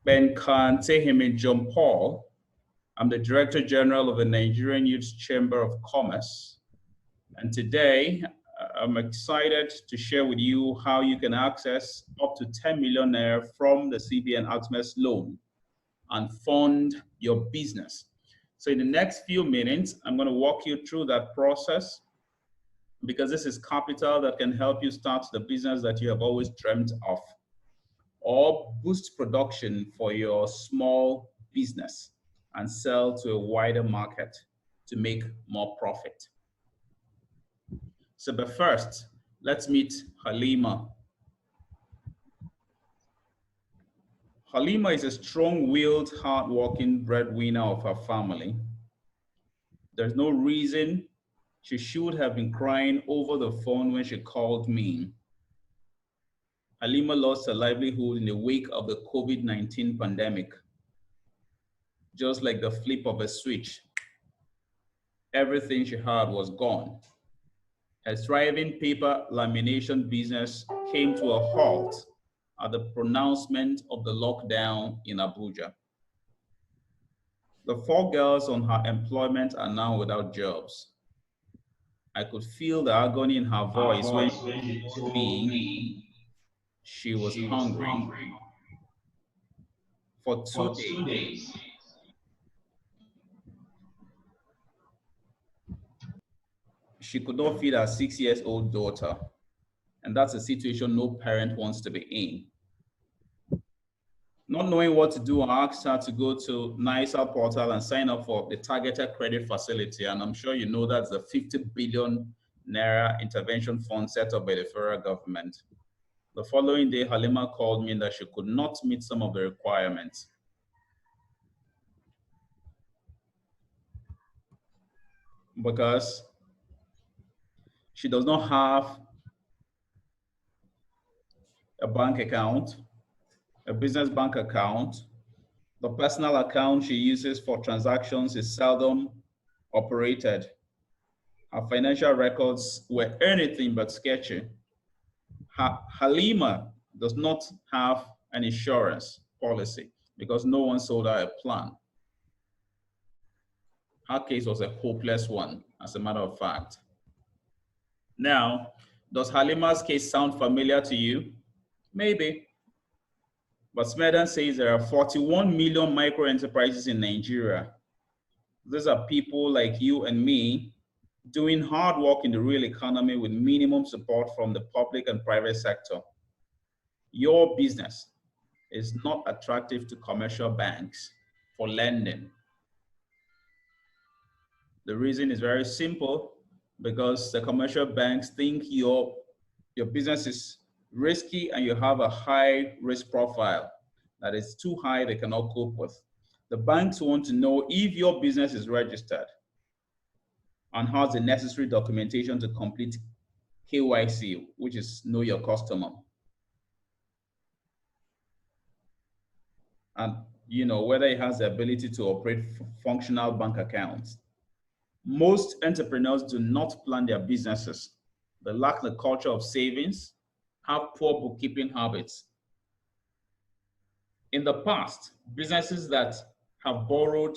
Ben Kantehime John Paul. I'm the Director General of the Nigerian Youth Chamber of Commerce. And today, I'm excited to share with you how you can access up to 10 million naira from the CBN AGSMEIS loan and fund your business. So in the next few minutes, I'm going to walk you through that process because this is capital that can help you start the business that you have always dreamt of, or boost production for your small business and sell to a wider market to make more profit. So, but first, let's meet Halima. Halima is a strong-willed, hard-working breadwinner of her family. There's no reason she should have been crying over the phone when she called me. Halima lost her livelihood in the wake of the COVID-19 pandemic. Just like the flip of a switch, everything she had was gone. Her thriving paper lamination business came to a halt at the pronouncement of the lockdown in Abuja. The 4 girls on her employment are now without jobs. I could feel the agony in her voice when she told me she was hungry. For 2 days, she could not feed her 6-year-old daughter, and that's a situation no parent wants to be in. Not knowing what to do, I asked her to go to NISA portal and sign up for the targeted credit facility. And I'm sure you know that's the 50 billion naira intervention fund set up by the federal government. The following day, Halima called me that she could not meet some of the requirements. Because she does not have a bank account, a business bank account. The personal account she uses for transactions is seldom operated. Her financial records were anything but sketchy. Halima does not have an insurance policy because no one sold her a plan. Her case was a hopeless one, as a matter of fact. Now, does Halima's case sound familiar to you? Maybe. But Smeden says there are 41 million micro enterprises in Nigeria. These are people like you and me doing hard work in the real economy with minimum support from the public and private sector. Your business is not attractive to commercial banks for lending. The reason is very simple, because the commercial banks think your business is risky and you have a high risk profile that is too high they cannot cope with. The banks want to know if your business is registered and has the necessary documentation to complete KYC, which is know your customer. And whether it has the ability to operate functional bank accounts. Most entrepreneurs do not plan their businesses. They lack the culture of savings, have poor bookkeeping habits. In the past, businesses that have borrowed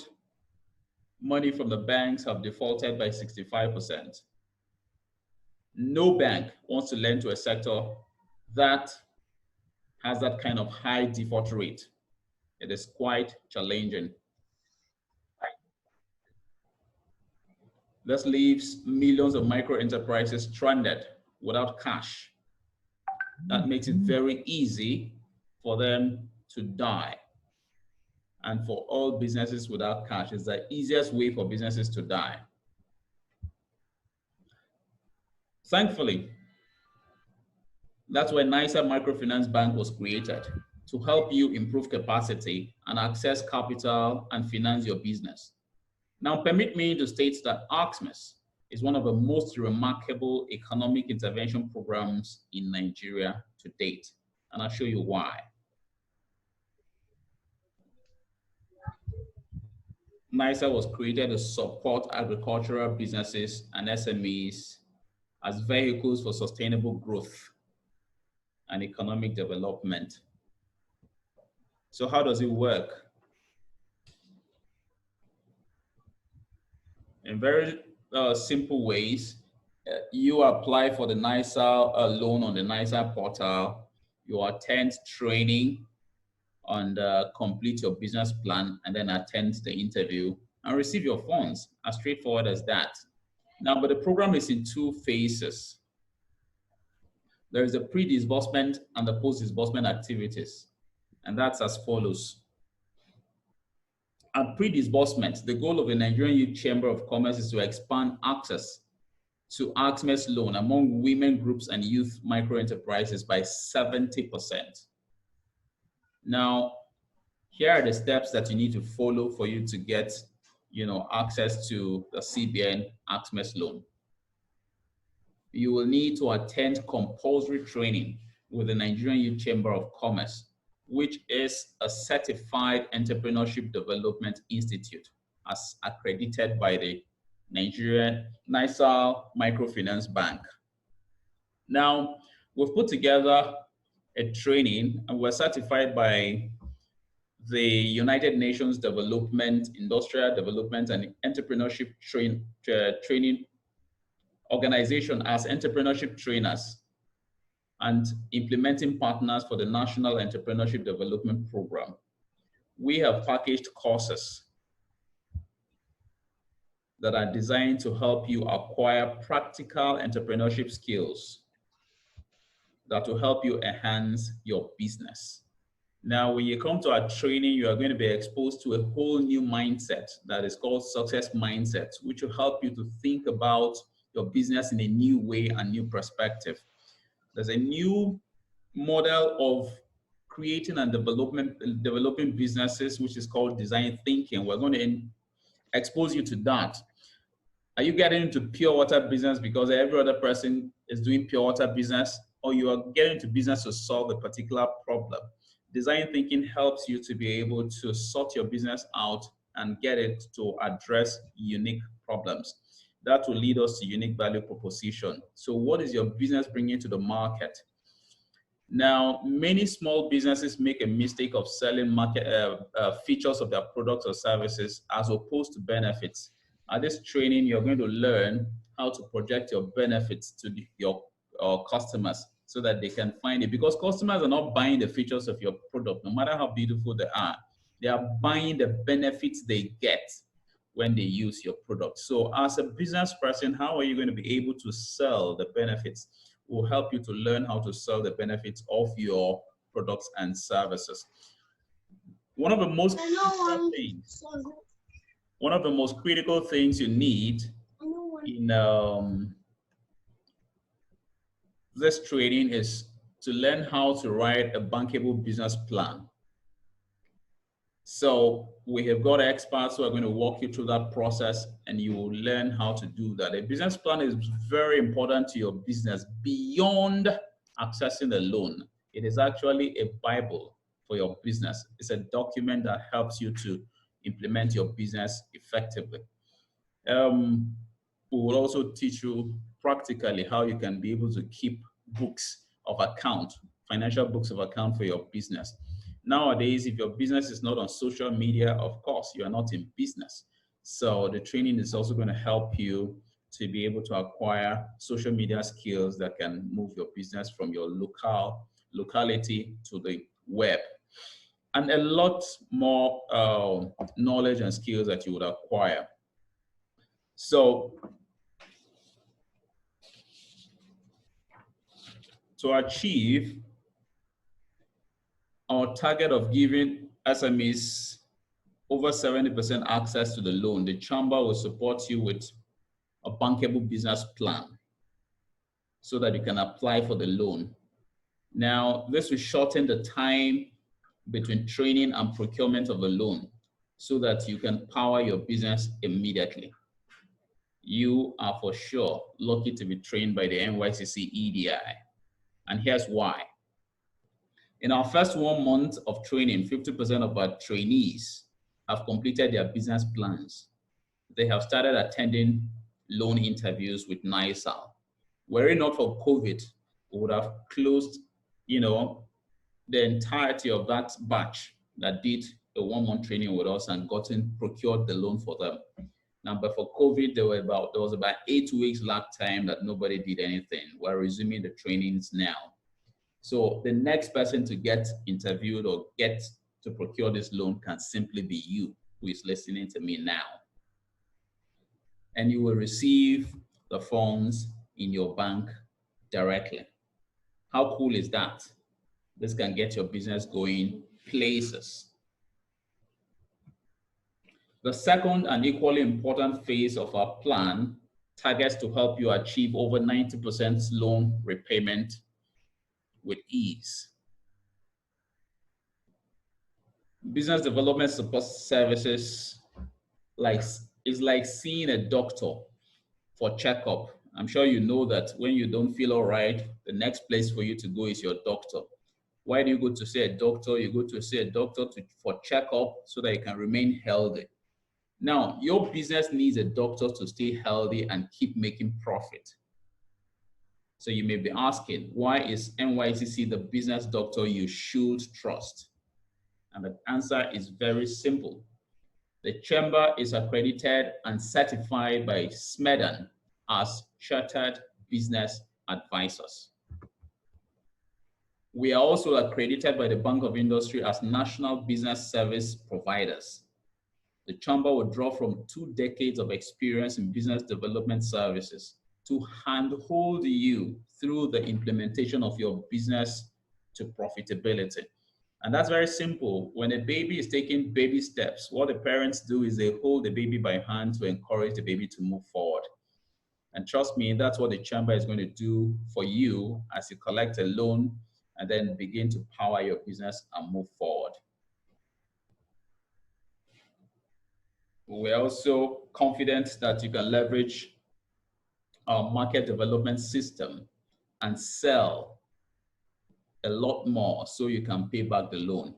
money from the banks have defaulted by 65%. No bank wants to lend to a sector that has that kind of high default rate. It is quite challenging. This leaves millions of micro enterprises stranded without cash. That makes it very easy for them to die. And for all businesses without cash, it's the easiest way for businesses to die. Thankfully, that's why NISA Microfinance Bank was created, to help you improve capacity and access capital and finance your business. Now, permit me to state that AGSMEIS is one of the most remarkable economic intervention programs in Nigeria to date, and I'll show you why. NISA was created to support agricultural businesses and SMEs as vehicles for sustainable growth and economic development. So how does it work? In very simple ways, you apply for the NISA loan on the NISA portal, you attend training and complete your business plan, and then attend the interview and receive your funds. As straightforward as that. Now, but the program is in two phases. There is the pre-disbursement and the post-disbursement activities, and that's as follows. At pre-disbursement, the goal of the Nigerian Youth Chamber of Commerce is to expand access to AGSMEIS loan among women groups and youth micro-enterprises by 70%. Now, here are the steps that you need to follow for you to get, access to the CBN AGSMEIS loan. You will need to attend compulsory training with the Nigerian Youth Chamber of Commerce, which is a certified entrepreneurship development institute as accredited by the Nigerian NISA Microfinance Bank. Now, we've put together a training and we're certified by the United Nations Development, Industrial Development and Entrepreneurship Training Organization as entrepreneurship trainers and implementing partners for the National Entrepreneurship Development Program. We have packaged courses that are designed to help you acquire practical entrepreneurship skills that will help you enhance your business. Now, when you come to our training, you are going to be exposed to a whole new mindset that is called success mindset, which will help you to think about your business in a new way and new perspective. There's a new model of creating and developing businesses, which is called design thinking. We're going to expose you to that. Are you getting into pure water business because every other person is doing pure water business, or you are getting into business to solve a particular problem? Design thinking helps you to be able to sort your business out and get it to address unique problems. That will lead us to unique value proposition. So what is your business bringing to the market? Now, many small businesses make a mistake of selling features of their products or services as opposed to benefits. At this training, you're going to learn how to project your benefits to your customers so that they can find it. Because customers are not buying the features of your product, no matter how beautiful they are. They are buying the benefits they get when they use your product. So as a business person, how are you going to be able to sell the benefits? Will help you to learn how to sell the benefits of your products and services. One of the most critical things you need in this training is to learn how to write a bankable business plan. So we have got experts who are going to walk you through that process and you will learn how to do that. A business plan is very important to your business beyond accessing the loan. It is actually a Bible for your business. It's a document that helps you to implement your business effectively. We will also teach you practically how you can be able to keep books of account, financial books of account for your business. Nowadays, if your business is not on social media, of course, you are not in business. So the training is also going to help you to be able to acquire social media skills that can move your business from your locality to the web. And a lot more knowledge and skills that you would acquire. So to achieve our target of giving SMEs over 70% access to the loan, the Chamber will support you with a bankable business plan so that you can apply for the loan. Now, this will shorten the time between training and procurement of the loan so that you can power your business immediately. You are for sure lucky to be trained by the NYCC EDI. And here's why. In our first 1 month of training, 50% of our trainees have completed their business plans. They have started attending loan interviews with NISA. Were it not for COVID, we would have closed, the entirety of that batch that did a 1-month training with us and procured the loan for them. Now, but for COVID, there was about 8 weeks lag time that nobody did anything. We're resuming the trainings now. So the next person to get interviewed or get to procure this loan can simply be you who is listening to me now. And you will receive the funds in your bank directly. How cool is that? This can get your business going places. The second and equally important phase of our plan targets to help you achieve over 90% loan repayment with ease. Business development support services is like seeing a doctor for checkup. I'm sure you know that when you don't feel all right, the next place for you to go is your doctor. Why do you go to see a doctor? You go to see a doctor for checkup so that you can remain healthy. Now, your business needs a doctor to stay healthy and keep making profit. So you may be asking, why is NYCC the business doctor you should trust? And the answer is very simple. The chamber is accredited and certified by SMEDAN as Chartered Business Advisors. We are also accredited by the Bank of Industry as National Business Service Providers. The chamber will draw from 2 decades of experience in business development services to handhold you through the implementation of your business to profitability. And that's very simple. When a baby is taking baby steps, what the parents do is they hold the baby by hand to encourage the baby to move forward. And trust me, that's what the chamber is going to do for you as you collect a loan and then begin to power your business and move forward. We're also confident that you can leverage our market development system and sell a lot more so you can pay back the loan.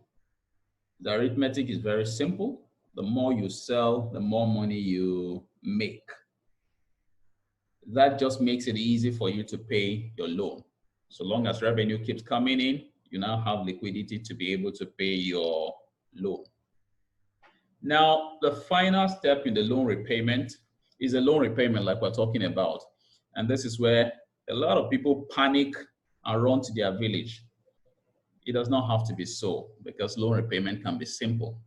The arithmetic is very simple. The more you sell, the more money you make. That just makes it easy for you to pay your loan. So long as revenue keeps coming in, you now have liquidity to be able to pay your loan. Now, the final step in the loan repayment is a loan repayment like we're talking about. And this is where a lot of people panic and run to their village. It does not have to be so because loan repayment can be simple.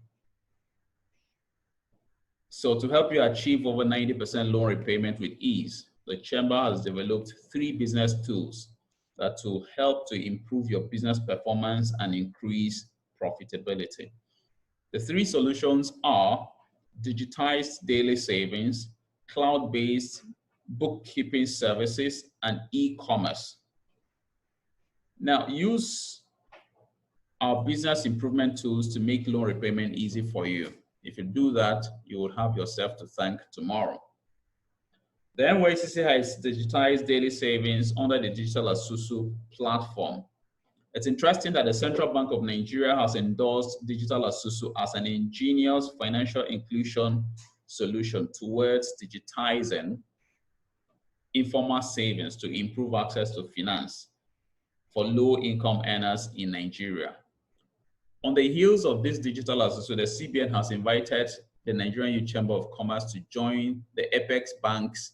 So to help you achieve over 90% loan repayment with ease, the chamber has developed 3 business tools that will help to improve your business performance and increase profitability. The 3 solutions are digitized daily savings, cloud-based bookkeeping services, and e-commerce. Now, use our business improvement tools to make loan repayment easy for you. If you do that, you will have yourself to thank tomorrow. The NYCC has digitized daily savings under the Digital Asusu platform. It's interesting that the Central Bank of Nigeria has endorsed Digital Asusu as an ingenious financial inclusion solution towards digitizing informal savings to improve access to finance for low-income earners in Nigeria. On the heels of this Digital Asusu, the CBN has invited the Nigerian Youth Chamber of Commerce to join the Apex Bank's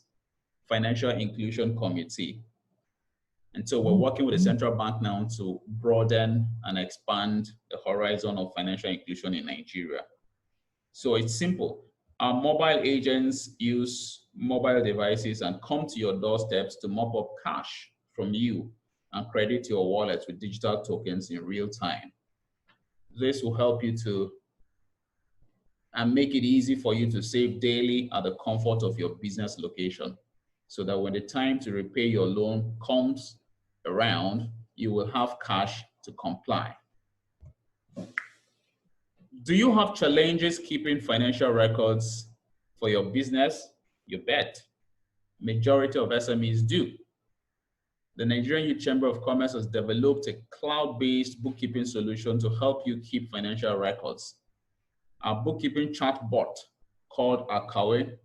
Financial Inclusion Committee. And so we're working with the central bank now to broaden and expand the horizon of financial inclusion in Nigeria. So it's simple. Our mobile agents use mobile devices and come to your doorsteps to mop up cash from you and credit your wallet with digital tokens in real time. This will help you and make it easy for you to save daily at the comfort of your business location, so that when the time to repay your loan comes around, you will have cash to comply. Do you have challenges keeping financial records for your business? You bet. Majority of SMEs do. The Nigerian Youth Chamber of Commerce has developed a cloud-based bookkeeping solution to help you keep financial records. Our bookkeeping chatbot called Akawe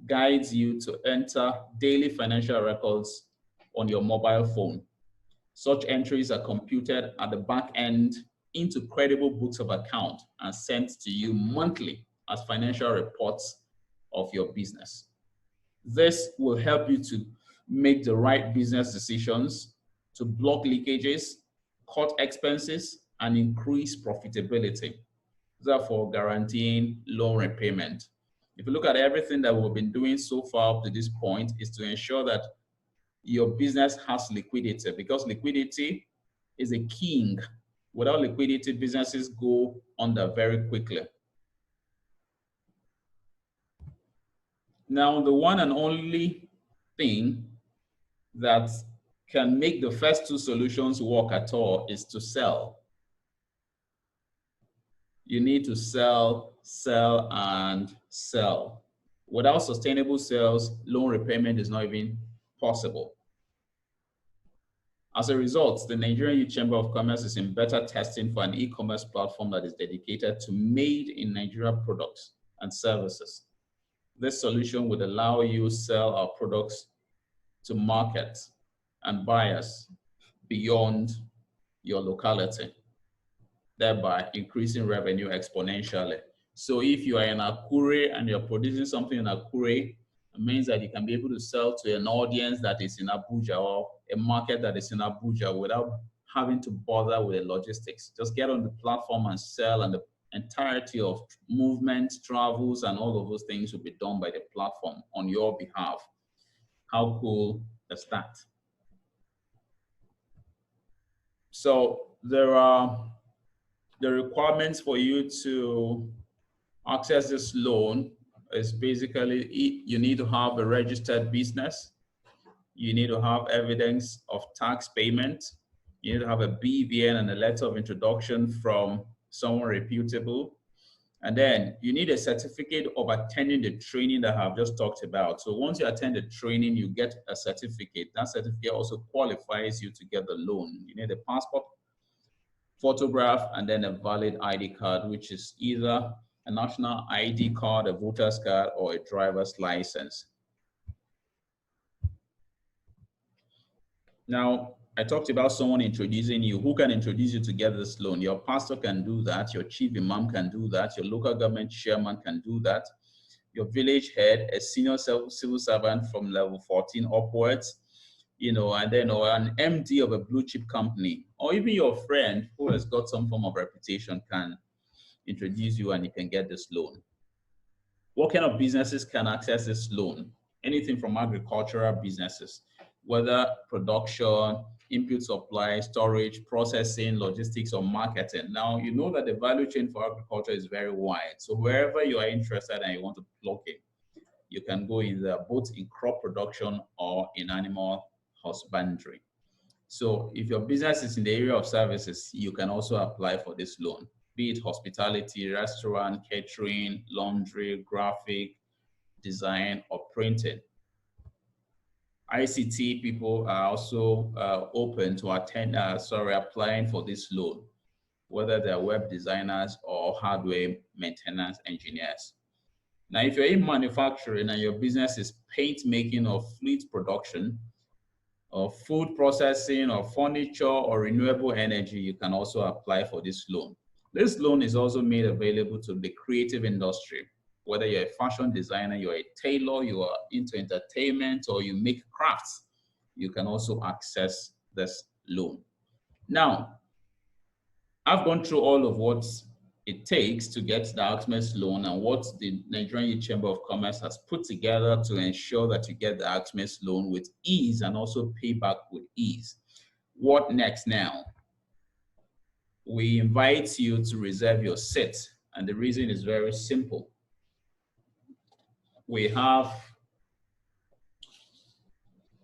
guides you to enter daily financial records on your mobile phone. Such entries are computed at the back end into credible books of account and sent to you monthly as financial reports of your business. This will help you to make the right business decisions, to block leakages, cut expenses, and increase profitability, therefore guaranteeing loan repayment. If you look at everything that we've been doing so far up to this point, is to ensure that your business has liquidity, because liquidity is a king. Without liquidity, businesses go under very quickly. Now, the one and only thing that can make the first two solutions work at all is to sell. You need to sell, sell, and sell. Without sustainable sales, loan repayment is not even possible. As a result, the Nigerian Youth Chamber of Commerce is in beta testing for an e-commerce platform that is dedicated to made in Nigeria products and services. This solution would allow you to sell our products to markets and buyers beyond your locality, thereby increasing revenue exponentially. So if you are in Akure and you're producing something in Akure, it means that you can be able to sell to an audience that is in Abuja or a market that is in Abuja without having to bother with the logistics. Just get on the platform and sell, and the entirety of movement, travels, and all of those things will be done by the platform on your behalf. How cool is that? So there are the requirements for you to access this loan is basically you need to have a registered business. You need to have evidence of tax payment. You need to have a BVN and a letter of introduction from someone reputable. And then you need a certificate of attending the training that I've just talked about. So once you attend the training, you get a certificate. That certificate also qualifies you to get the loan. You need a passport, photograph, and then a valid ID card, which is either a national ID card, a voter's card, or a driver's license. Now, I talked about someone introducing you. Who can introduce you to get this loan? Your pastor can do that. Your chief imam can do that. Your local government chairman can do that. Your village head, a senior civil servant from level 14 upwards, you know, and then or an MD of a blue chip company, or even your friend who has got some form of reputation can introduce you and you can get this loan. What kind of businesses can access this loan? Anything from agricultural businesses, whether production, input supply, storage, processing, logistics, or marketing. Now, you know that the value chain for agriculture is very wide. So wherever you are interested and you want to plug in, you can go in there, both in crop production or in animal husbandry. So if your business is in the area of services, you can also apply for this loan, be it hospitality, restaurant, catering, laundry, graphic design, or printing. ICT people are also open to applying for this loan, whether they're web designers or hardware maintenance engineers. Now, if you're in manufacturing and your business is paint making or fleet production, or food processing, or furniture, or renewable energy, you can also apply for this loan. This loan is also made available to the creative industry. Whether you're a fashion designer, you're a tailor, you are into entertainment, or you make crafts, you can also access this loan. Now, I've gone through all of what it takes to get the AGSMEIS loan and what the Nigerian Youth Chamber of Commerce has put together to ensure that you get the AGSMEIS loan with ease and also pay back with ease. What next now? We invite you to reserve your seat, and the reason is very simple. We have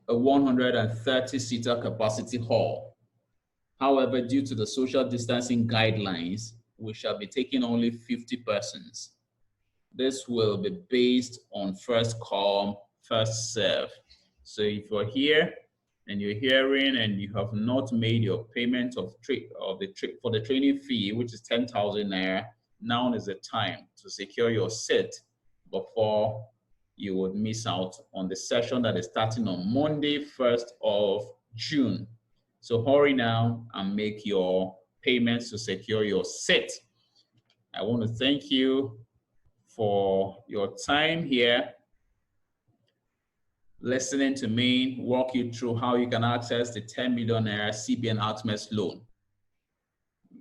a 130-seater capacity hall. However, due to the social distancing guidelines, we shall be taking only 50 persons. This will be based on first come, first serve. So if you're here and you're hearing and you have not made your payment for the training fee, which is 10,000 naira, now is the time to secure your seat before you would miss out on the session that is starting on Monday, 1st of June. So hurry now and make your payments to secure your seat. I want to thank you for your time here, listening to me walk you through how you can access the 10 million naira CBN AGSMEIS loan.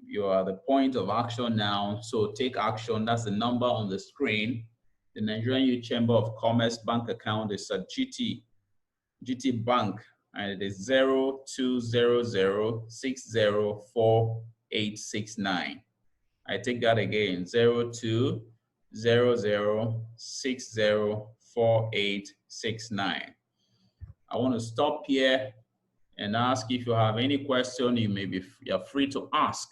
You are at the point of action now, so take action. That's the number on the screen. The Nigerian Youth Chamber of Commerce bank account is at GT Bank, and it is 0200604869. I take that again, 0200604869. I want to stop here and ask if you have any question. You're free to ask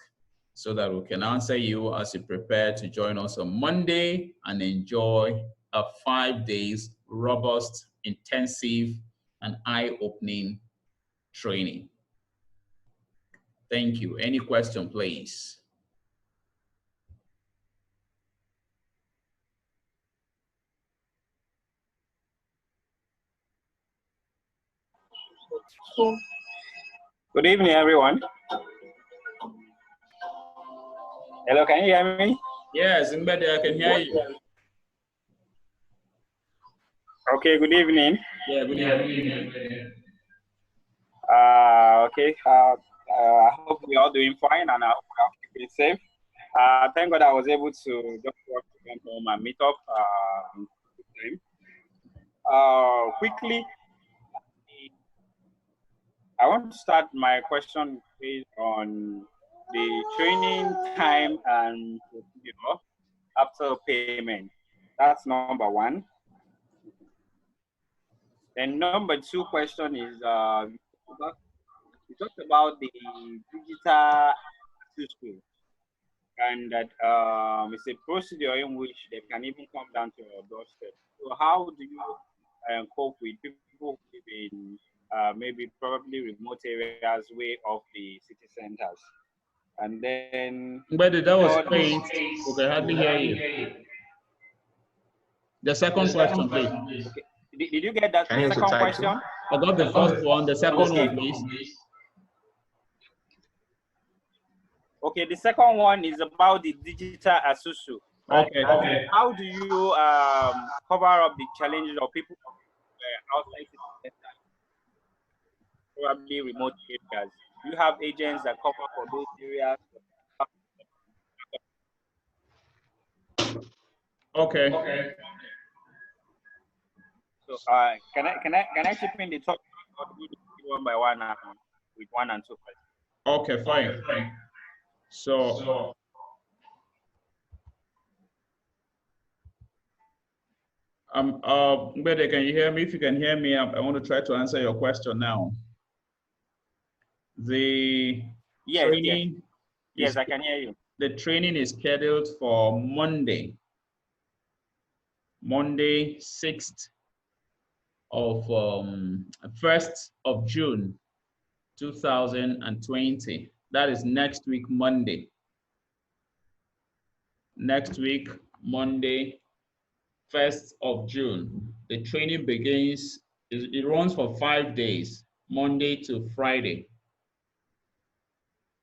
so that we can answer you as you prepare to join us on Monday and enjoy a 5 days robust, intensive, and eye-opening training. Thank you. Any question, please? Good evening, everyone. Hello, can you hear me? Yes, Mbede, I can hear you. Okay, good evening. Yeah, good evening. Okay, I hope we're all doing fine and I hope we're keeping safe. Thank God I was able to just walk to home and meet up. Quickly, I want to start my question based on the training time and procedure after payment. That's number one. And number two question is, we talked about the digital system and that it's a procedure in which they can even come down to your doorstep. So how do you cope with people who live in maybe probably remote areas way off the city centers? And then... But that was faint. We can hardly hear you. The second question, please. Okay. Did you get that second question? I got the first one. The second one, please. Okay, the second one is about the digital asusu. Okay. How do you cover up the challenges of people outside city centers, probably remote areas? Do you have agents that cover for those areas? Okay. So can I chip in the top one by one with 1 and 2 questions? Okay, fine. So Mbede, can you hear me? If you can hear me, I want to try to answer your question now. The training. Yes, I can hear you. The training is scheduled for Monday, 6th of 1st of June, 2020. That is next week, Monday. Next week, Monday, 1st of June. The training begins, it runs for 5 days, Monday to Friday.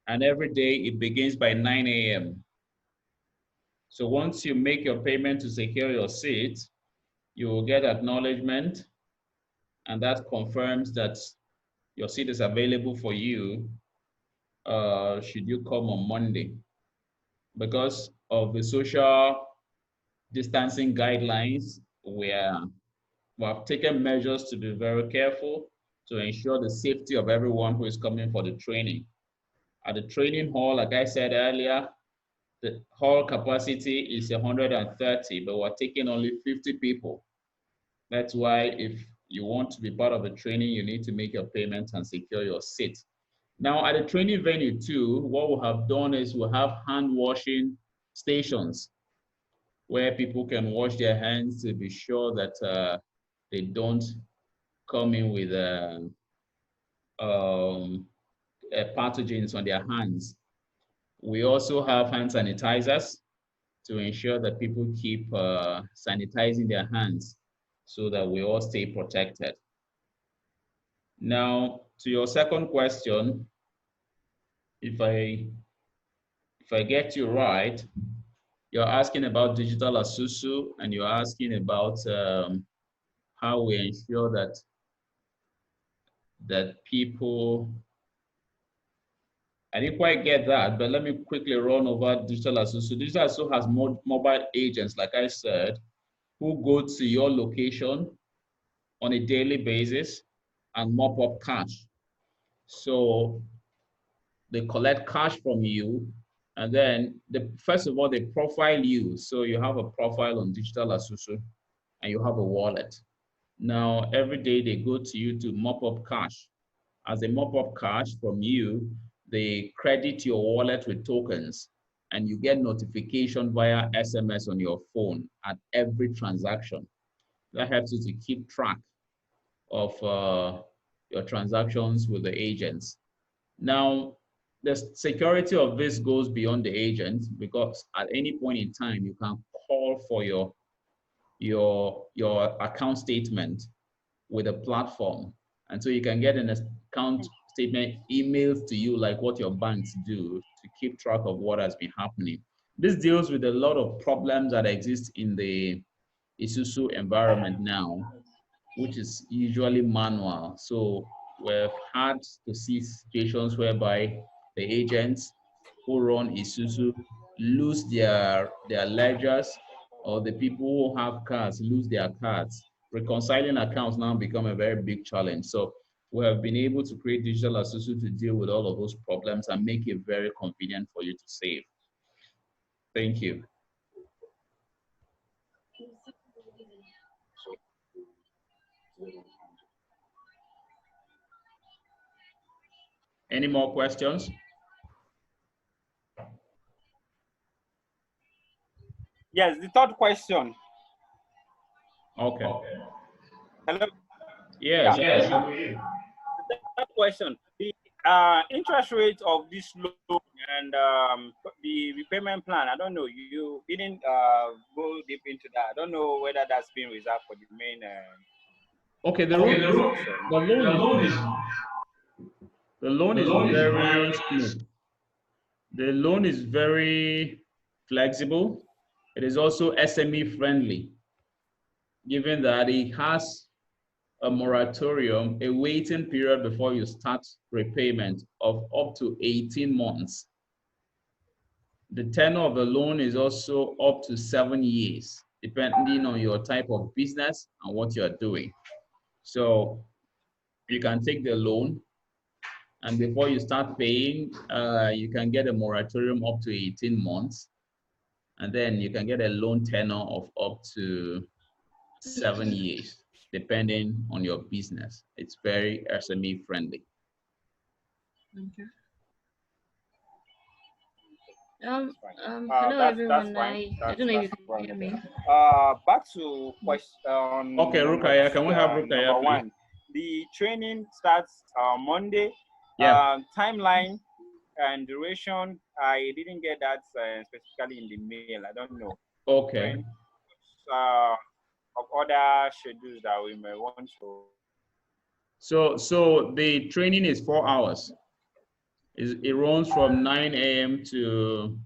And every day it begins by 9 a.m. So once you make your payment to secure your seat, you will get acknowledgement, and that confirms that your seat is available for you should you come on Monday. Because of the social distancing guidelines, we have taken measures to be very careful to ensure the safety of everyone who is coming for the training. At the training hall, like I said earlier, the hall capacity is 130, but we're taking only 50 people. That's why if you want to be part of the training, you need to make your payments and secure your seat. Now, at the training venue too, what we have done is we have hand washing stations where people can wash their hands to be sure that they don't come in with pathogens on their hands. We also have hand sanitizers to ensure that people keep sanitizing their hands so that we all stay protected. Now, to your second question, if I if I get you right, you're asking about digital asusu, and you're asking about how we ensure that people. I didn't quite get that, but let me quickly run over digital asusu. Digital asusu has mobile agents, like I said, who go to your location on a daily basis and mop up cash. So they collect cash from you, and then first of all, they profile you. So you have a profile on digital asusu, and you have a wallet. Now, every day they go to you to mop up cash. As they mop up cash from you, they credit your wallet with tokens, and you get notification via SMS on your phone at every transaction. That helps you to keep track of your transactions with the agents. Now, the security of this goes beyond the agent, because at any point in time, you can call for your account statement with a platform. And so you can get an account statement emailed to you, like what your banks do, to keep track of what has been happening. This deals with a lot of problems that exist in the Isusu environment now, which is usually manual. So we've had to see situations whereby the agents who run Isusu lose their ledgers, or the people who have cards lose their cards. Reconciling accounts now become a very big challenge. So we have been able to create digital Isusu to deal with all of those problems and make it very convenient for you to save. Thank you. Any more questions? Yes, the third question. Okay. Hello? Yes. Yes. The third question. The interest rate of this loan and the repayment plan, I don't know. You didn't go deep into that. I don't know whether that's been reserved for the main. Okay, the loan is very smooth. The loan is very flexible. It is also SME friendly, given that it has a moratorium, a waiting period before you start repayment of up to 18 months. The tenure of the loan is also up to 7 years, depending on your type of business and what you're doing. So you can take the loan, and before you start paying, you can get a moratorium up to 18 months. And then you can get a loan tenor of up to 7 years, depending on your business. It's very SME friendly. Okay. Hello everyone. I don't know if you can hear me. Back to question. Okay, Rukaya, can we have Rukaya, number please? one? The training starts Monday. Yeah. Timeline and duration, I didn't get that specifically in the mail. I don't know. Okay. When, of other schedules that we may want to. So the training is 4 hours. It runs from 9 a.m. to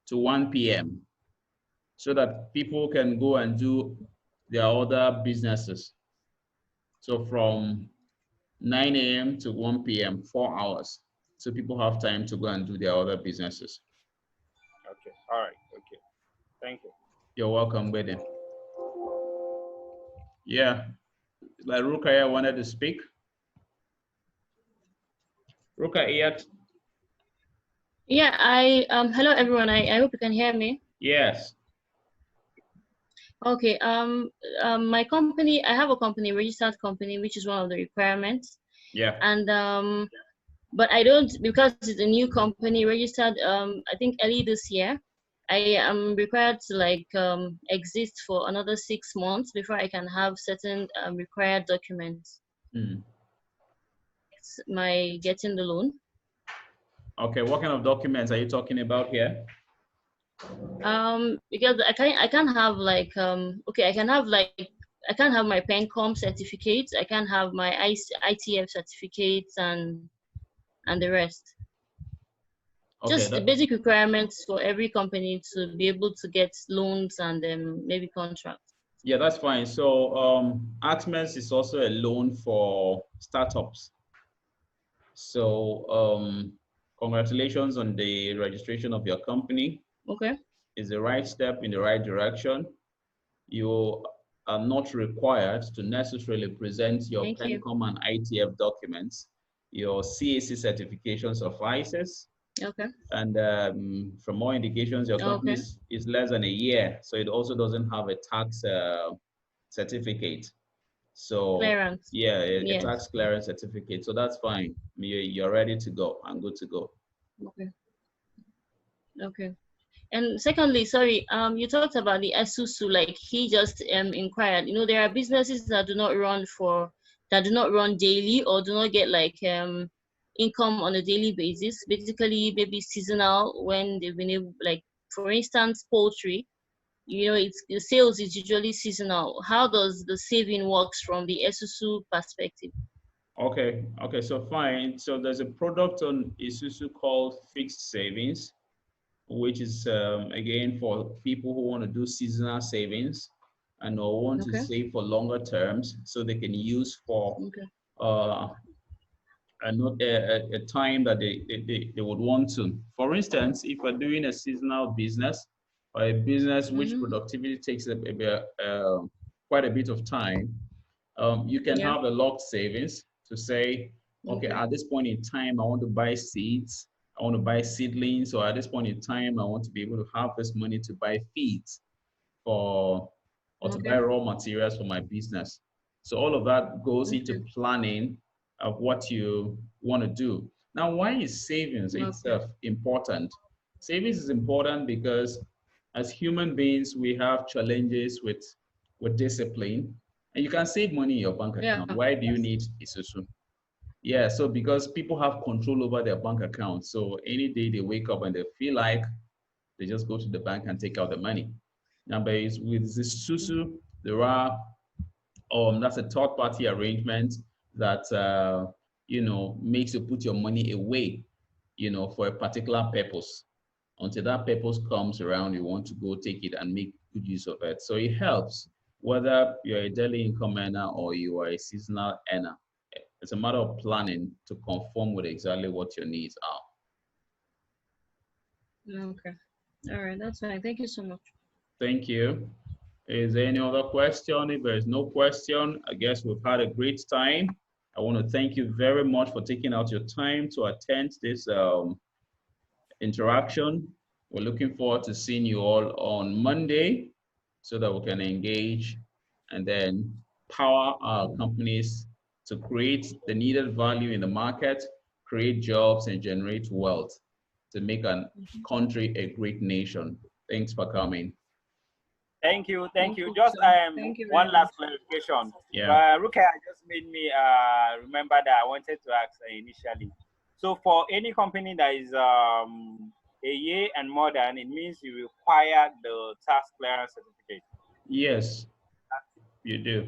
1 p.m. so that people can go and do their other businesses. So from 9 a.m. to 1 p.m., 4 hours. So people have time to go and do their other businesses. Okay, all right, okay. Thank you. You're welcome, Bede. Yeah, like Rukaya wanted to speak. Rukaya. Yeah, hello everyone. I hope you can hear me. Yes. Okay, my company, I have a company, registered company, which is one of the requirements. Yeah. And but I don't, because it's a new company registered, I think early this year, I am required to like exist for another 6 months before I can have certain required documents. It's my getting the loan. Okay, what kind of documents are you talking about here? Because I can't have like okay, I can have my PENCOM certificates, I can have my ITF certificates and the rest. Okay, Just the basic requirements for every company to be able to get loans and maybe contracts. yeah, that's fine. So AGSMEIS is also a loan for startups. So congratulations on the registration of your company. Okay. It's the right step in the right direction. You are not required to necessarily present your Thank you. PENCOM and ITF documents. Your CAC certification suffices. Okay. And from more indications, your company is less than a year, so it also doesn't have a tax certificate. So clearance. yeah, Yes. a tax clearance certificate. So that's fine. You're ready to go and good to go. Okay. Okay. And secondly, sorry, you talked about the Esusu, like he just inquired. You know, there are businesses that do not run daily or do not get like income on a daily basis. Basically, maybe seasonal when they've been able, like for instance, poultry. You know, it's the sales is usually seasonal. How does the saving works from the Esusu perspective? Okay, so fine. So there's a product on Isuzu called fixed savings, which is again for people who want to do seasonal savings and or want to save for longer terms, so they can use for uh, a time that they would want to. For instance, if you're doing a seasonal business or a business which productivity takes quite a bit of time, you can have the locked savings to say, okay, at this point in time, I want to buy seeds, I want to buy seedlings, or at this point in time, I want to be able to have this money to buy feeds for, or to buy raw materials for my business. So all of that goes into planning of what you want to do. Now, why is savings itself important? Savings is important because as human beings, we have challenges with discipline, and you can save money in your bank account. Why do you need Isusu? Yeah, so because people have control over their bank account. So any day they wake up and they feel like, they just go to the bank and take out the money. Now, but with this Susu, there are that's a third party arrangement that makes you put your money away, for a particular purpose. Until that purpose comes around, you want to go take it and make good use of it. So it helps whether you're a daily income earner or you are a seasonal earner. It's a matter of planning to conform with exactly what your needs are. Okay. All right, that's fine. Thank you so much. Thank you. Is there any other question? If there is no question, I guess we've had a great time. I want to thank you very much for taking out your time to attend this interaction. We're looking forward to seeing you all on Monday so that we can engage and then power our companies to create the needed value in the market, create jobs, and generate wealth to make a country a great nation. Thanks for coming. Thank you. Just one last clarification. Yeah. Rukia just made me remember that I wanted to ask initially. So for any company that is a year and more than, it means you require the tax clearance certificate. Yes, you do.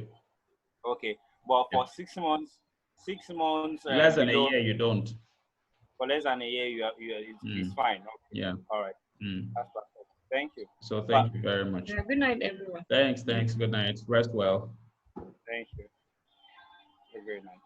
Okay, but for 6 months, less than a year, you don't. For less than a year, it's fine. Okay. Yeah. All right. That's perfect. Thank you. So thank you very much. Yeah, good night, everyone. Thanks. Good night. Rest well. Thank you. Have a great night.